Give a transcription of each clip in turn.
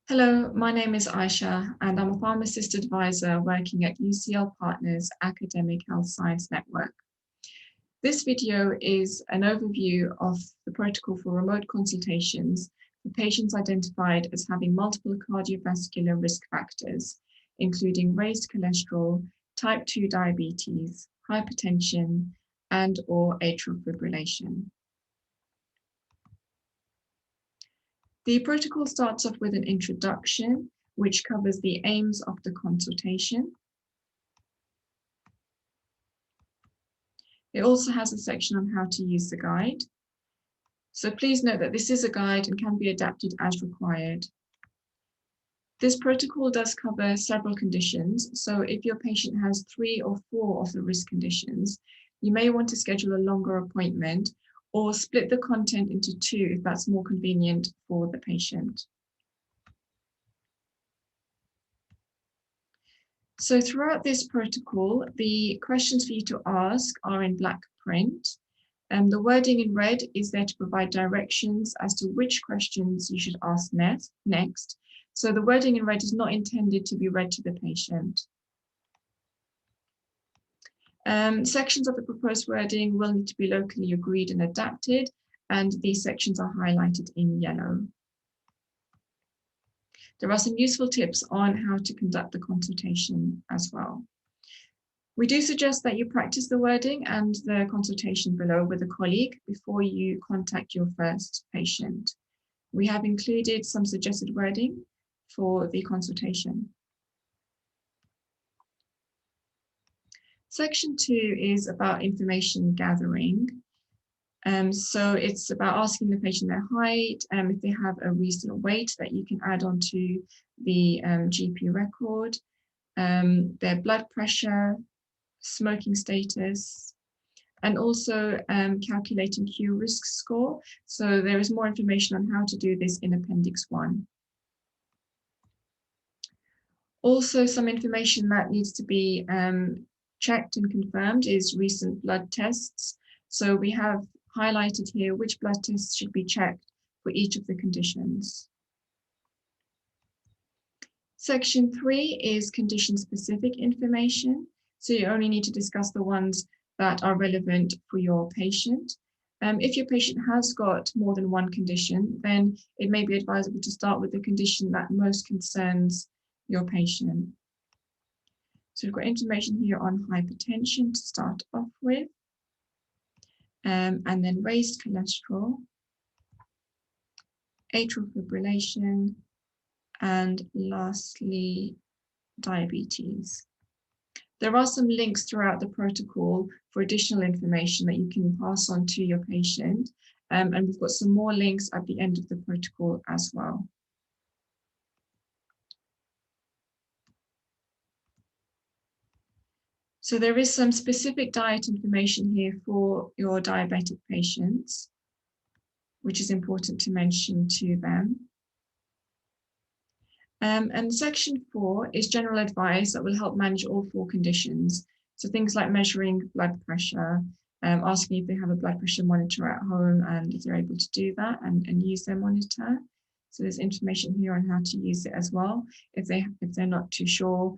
Hello, my name is Aisha, and I'm a pharmacist advisor working at UCL Partners Academic Health Science Network. This video is an overview of the protocol for remote consultations for patients identified as having multiple cardiovascular risk factors, including raised cholesterol, type 2 diabetes, hypertension, and/or atrial fibrillation. The protocol starts off with an introduction, which covers the aims of the consultation. It also has a section on how to use the guide. So please note that this is a guide and can be adapted as required. This protocol does cover several conditions. So if your patient has 3 or 4 of the risk conditions, you may want to schedule a longer appointment or split the content into 2 if that's more convenient for the patient. So throughout this protocol, the questions for you to ask are in black print. The wording in red is there to provide directions as to which questions you should ask next. So the wording in red is not intended to be read to the patient. Sections of the proposed wording will need to be locally agreed and adapted, and these sections are highlighted in yellow. There are some useful tips on how to conduct the consultation as well. We do suggest that you practice the wording and the consultation below with a colleague before you contact your first patient. We have included some suggested wording for the consultation. Section 2 is about information gathering. So it's about asking the patient their height, if they have a recent weight that you can add onto the GP record, their blood pressure, smoking status, and also calculating Q risk score. So there is more information on how to do this in Appendix 1. Also, some information that needs to be checked and confirmed is recent blood tests. So we have highlighted here which blood tests should be checked for each of the conditions. Section 3 is condition-specific information. So you only need to discuss the ones that are relevant for your patient. If your patient has got more than one condition, then it may be advisable to start with the condition that most concerns your patient. So we've got information here on hypertension to start off with, and then raised cholesterol, atrial fibrillation, and lastly, diabetes. There are some links throughout the protocol for additional information that you can pass on to your patient, and we've got some more links at the end of the protocol as well. So there is some specific diet information here for your diabetic patients, which is important to mention to them. And section 4 is general advice that will help manage all 4 conditions. So things like measuring blood pressure, asking if they have a blood pressure monitor at home and if they're able to do that and use their monitor. So there's information here on how to use it as well. If they're not too sure,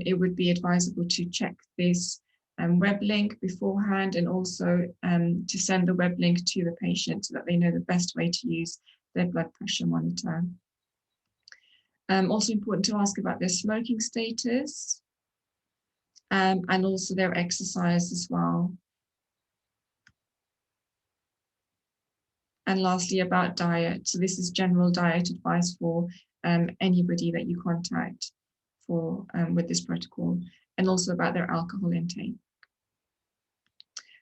it would be advisable to check this web link beforehand, and also to send the web link to the patient so that they know the best way to use their blood pressure monitor. Also important to ask about their smoking status, and also their exercise as well. And lastly, about diet. So this is general diet advice for anybody that you contact for with this protocol, and also about their alcohol intake.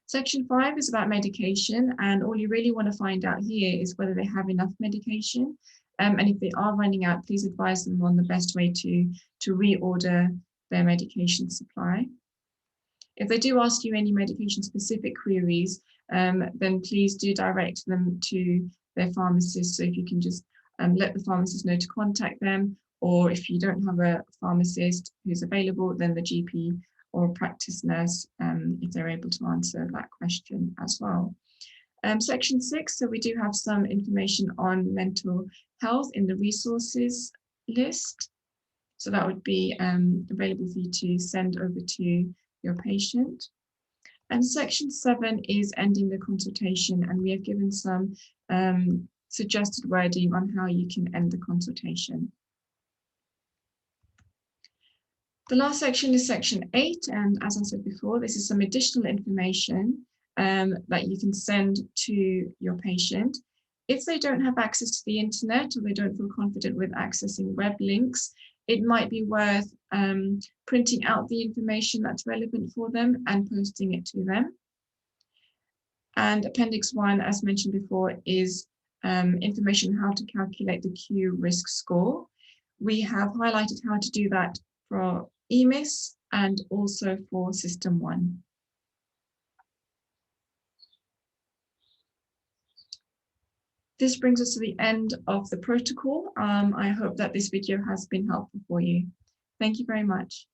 Section 5 is about medication, and all you really want to find out here is whether they have enough medication. And if they are running out, please advise them on the best way to reorder their medication supply. If they do ask you any medication-specific queries, then please do direct them to their pharmacist. So if you can just let the pharmacist know to contact them, or if you don't have a pharmacist who's available, then the GP or practice nurse, if they're able to answer that question as well. Section 6, so we do have some information on mental health in the resources list. So that would be available for you to send over to your patient. And section 7 is ending the consultation, and we have given some suggested wording on how you can end the consultation. The last section is section 8, and as I said before, this is some additional information that you can send to your patient. If they don't have access to the internet or they don't feel confident with accessing web links, it might be worth printing out the information that's relevant for them and posting it to them. And Appendix 1, as mentioned before, is information on how to calculate the Q risk score. We have highlighted how to do that for EMIS and also for System 1. This brings us to the end of the protocol. I hope that this video has been helpful for you. Thank you very much.